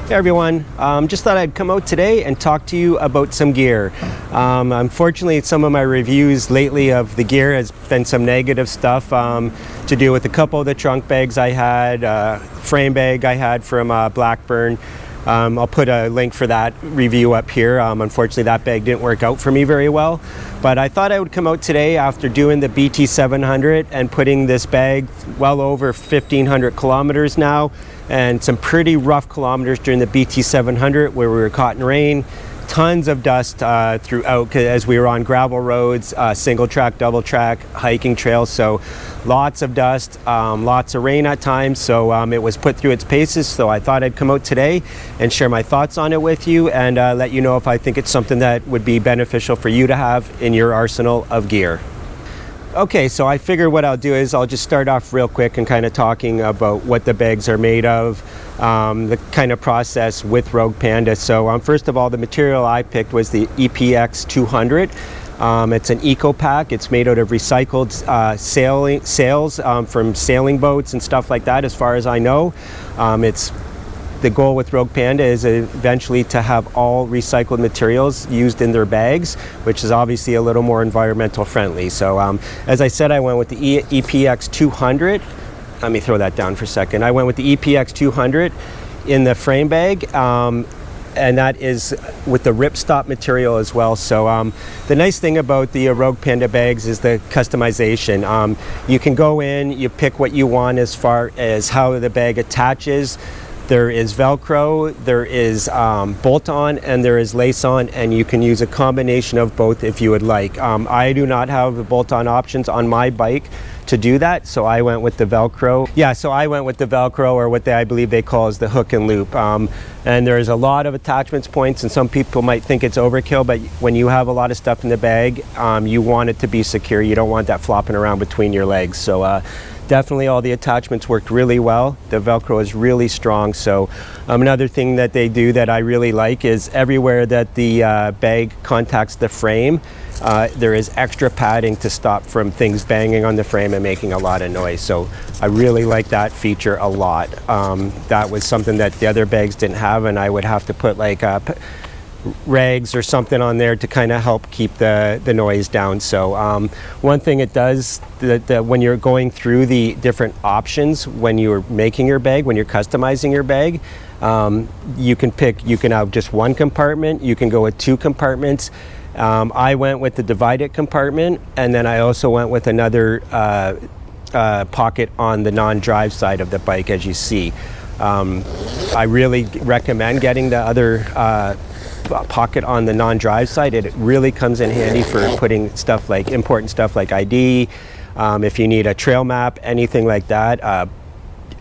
Hey everyone, just thought I'd come out today and talk to you about some gear. Unfortunately, some of my reviews lately of the gear has been some negative stuff to do with a couple of the trunk bags I had, frame bag I had from Blackburn. I'll put a link for that review up here. Unfortunately, that bag didn't work out for me very well. But I thought I would come out today after doing the BT 700 and putting this bag well over 1,500 kilometers now, and some pretty rough kilometers during the BT 700 where we were caught in rain. Tons of dust throughout as we were on gravel roads, single track, double track, hiking trails. So lots of dust, lots of rain at times. So it was put through its paces. So I thought I'd come out today and share my thoughts on it with you and let you know if I think it's something that would be beneficial for you to have in your arsenal of gear. Okay, so I figure what I'll do is I'll just start off real quick and kind of talking about what the bags are made of, the kind of process with Rogue Panda. So first of all, the material I picked was the EPX 200. It's an eco pack. It's made out of recycled sails from sailing boats and stuff like that, as far as I know. The goal with Rogue Panda is eventually to have all recycled materials used in their bags, which is obviously a little more environmental friendly. So as I said, I went with the EPX 200. Let me throw that down for a second. I went with the EPX 200 in the frame bag, and that is with the ripstop material as well. So the nice thing about the Rogue Panda bags is the customization. You can go in, you pick what you want as far as how the bag attaches. There is Velcro, there is bolt-on, and there is lace-on, and you can use a combination of both if you would like. I do not have the bolt-on options on my bike to do that, so I went with the Velcro. Yeah, so I went with the Velcro, or what I believe they call is the hook and loop. And there's a lot of attachments points, and some people might think it's overkill, but when you have a lot of stuff in the bag, you want it to be secure. You don't want that flopping around between your legs. So definitely all the attachments worked really well. The Velcro is really strong. So another thing that they do that I really like is everywhere that the bag contacts the frame, there is extra padding to stop from things banging on the frame and making a lot of noise. So I really like that feature a lot. That was something that the other bags didn't have, and I would have to put like rags or something on there to kind of help keep the noise down. So one thing it does that when you're going through the different options when you're making your bag, when you're customizing your bag, you can have just one compartment, you can go with two compartments. I went with the divided compartment, and then I also went with another pocket on the non-drive side of the bike, as you see. I really recommend getting the other pocket on the non-drive side. It really comes in handy for putting stuff like important stuff like ID, if you need a trail map, anything like that,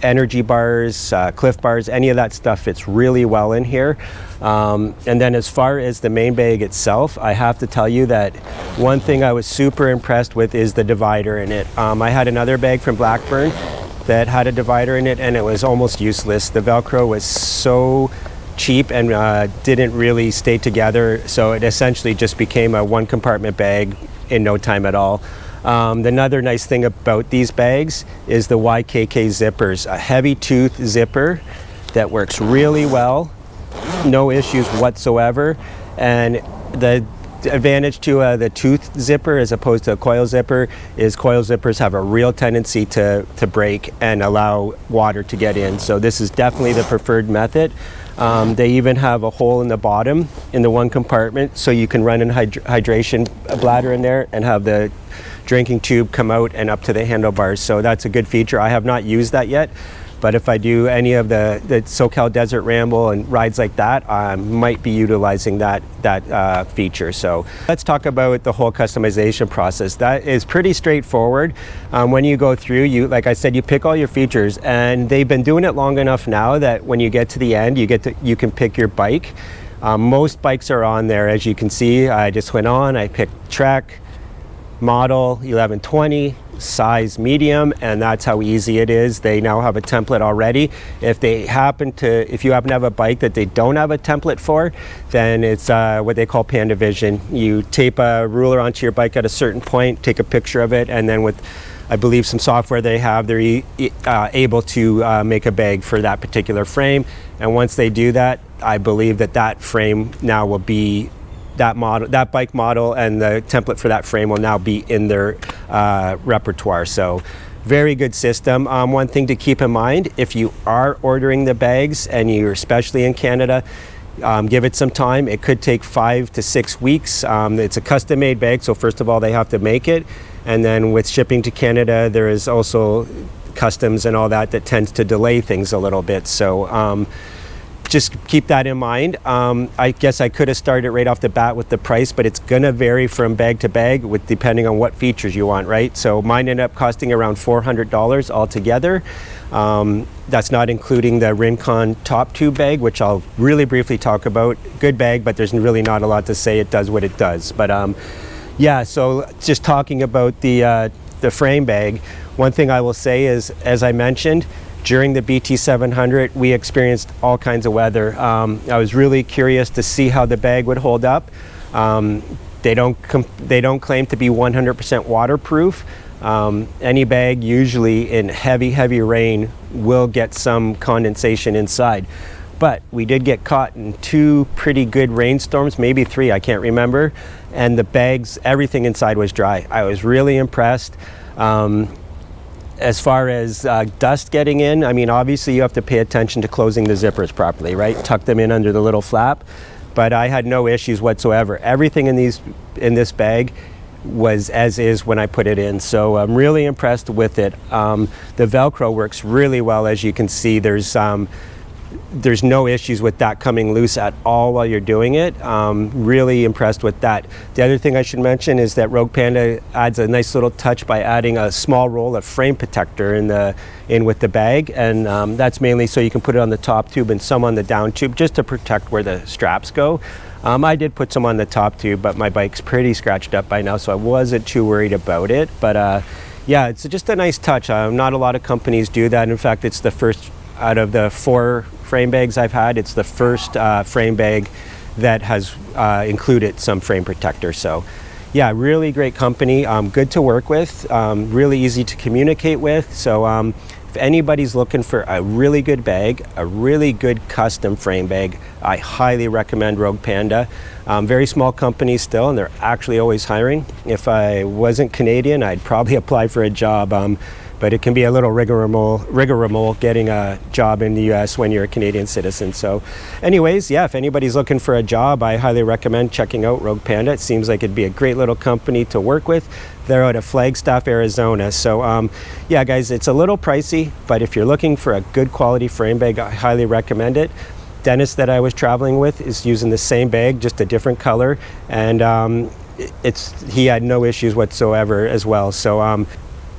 energy bars, Cliff bars, any of that stuff fits really well in here. And then as far as the main bag itself, I have to tell you that one thing I was super impressed with is the divider in it. I had another bag from Blackburn that had a divider in it, and it was almost useless. The Velcro was so cheap and didn't really stay together, so it essentially just became a one compartment bag in no time at all. Another nice thing about these bags is the YKK zippers, a heavy tooth zipper that works really well, no issues whatsoever. And the advantage to the tooth zipper as opposed to a coil zipper is coil zippers have a real tendency to break and allow water to get in. So this is definitely the preferred method. They even have a hole in the bottom in the one compartment, so you can run an hydration bladder in there and have the drinking tube come out and up to the handlebars. So that's a good feature. I have not used that yet, but if I do any of the SoCal Desert Ramble and rides like that, I might be utilizing that feature. So let's talk about the whole customization process. That is pretty straightforward. When you go through, like I said, you pick all your features, and they've been doing it long enough now that when you get to the end, you can pick your bike. Most bikes are on there, as you can see. I just went on, I picked Trek, model 1120, size medium, and that's how easy it is. They now have a template already. If you happen to have a bike that they don't have a template for, then it's what they call Panda Vision. You tape a ruler onto your bike at a certain point, take a picture of it, and then with I believe some software they have, they're able to make a bag for that particular frame. And once they do that, I believe that frame now will be that model, that bike model, and the template for that frame will now be in their repertoire. So very good system. One thing to keep in mind, if you are ordering the bags and you're especially in Canada, give it some time. It could take 5 to 6 weeks. It's a custom made bag, so first of all they have to make it, and then with shipping to Canada there is also customs and all that tends to delay things a little bit. So just keep that in mind. I guess I could have started right off the bat with the price, but it's gonna vary from bag to bag with depending on what features you want, right? So mine ended up costing around $400 altogether. That's not including the Rincon top tube bag, which I'll really briefly talk about. Good bag, but there's really not a lot to say. It does what it does. But yeah, so just talking about the frame bag, one thing I will say is, as I mentioned, during the BT 700, we experienced all kinds of weather. I was really curious to see how the bag would hold up. They don't claim to be 100% waterproof. Any bag usually in heavy rain will get some condensation inside. But we did get caught in 2 pretty good rainstorms, maybe 3, I can't remember. And the bags, everything inside was dry. I was really impressed. As far as dust getting in, I mean, obviously you have to pay attention to closing the zippers properly, right? Tuck them in under the little flap. But I had no issues whatsoever. Everything in this bag was as is when I put it in. So I'm really impressed with it. The Velcro works really well, as you can see. There's no issues with that coming loose at all while you're doing it. Really impressed with that. The other thing I should mention is that Rogue Panda adds a nice little touch by adding a small roll of frame protector in with the bag, and that's mainly so you can put it on the top tube and some on the down tube, just to protect where the straps go. I did put some on the top tube, but my bike's pretty scratched up by now, so I wasn't too worried about it. But yeah, it's just a nice touch. Not a lot of companies do that. In fact, it's the first out of the 4 frame bags I've had, it's the first frame bag that has included some frame protector. So yeah, really great company, good to work with, really easy to communicate with. So if anybody's looking for a really good bag, a really good custom frame bag, I highly recommend Rogue Panda. Very small company still, and they're actually always hiring. If I wasn't Canadian, I'd probably apply for a job. But it can be a little rigmarole getting a job in the US when you're a Canadian citizen. So anyways, yeah, if anybody's looking for a job, I highly recommend checking out Rogue Panda. It seems like it'd be a great little company to work with. They're out of Flagstaff, Arizona. So yeah, guys, it's a little pricey, but if you're looking for a good quality frame bag, I highly recommend it. Dennis that I was traveling with is using the same bag, just a different color, and he had no issues whatsoever as well. So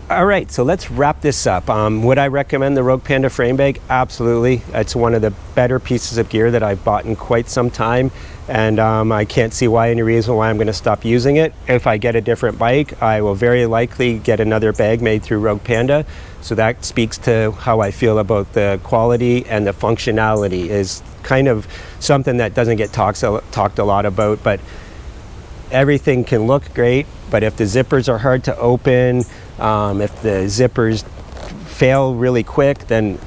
all right, so let's wrap this up. Would I recommend the Rogue Panda frame bag? Absolutely. It's one of the better pieces of gear that I've bought in quite some time, and I can't see any reason why I'm going to stop using it. If I get a different bike, I will very likely get another bag made through Rogue Panda. So that speaks to how I feel about the quality, and the functionality is kind of something that doesn't get talked a lot about, but everything can look great, but if the zippers are hard to open, if the zippers fail really quick, then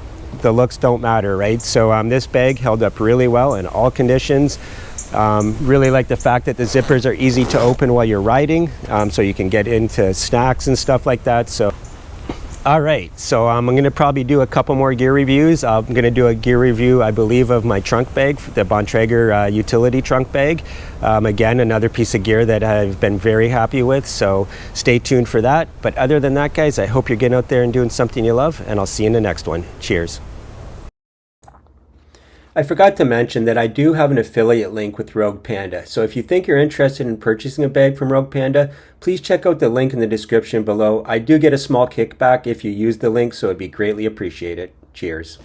the looks don't matter, right? So this bag held up really well in all conditions. Really like the fact that the zippers are easy to open while you're riding, so you can get into snacks and stuff like that. So all right, so I'm going to probably do a couple more gear reviews. I'm going to do a gear review, I believe, of my trunk bag, the Bontrager utility trunk bag. Again, another piece of gear that I've been very happy with, so stay tuned for that. But other than that, guys, I hope you're getting out there and doing something you love, and I'll see you in the next one. Cheers. I forgot to mention that I do have an affiliate link with Rogue Panda, so if you think you're interested in purchasing a bag from Rogue Panda, please check out the link in the description below. I do get a small kickback if you use the link, so it'd be greatly appreciated. Cheers.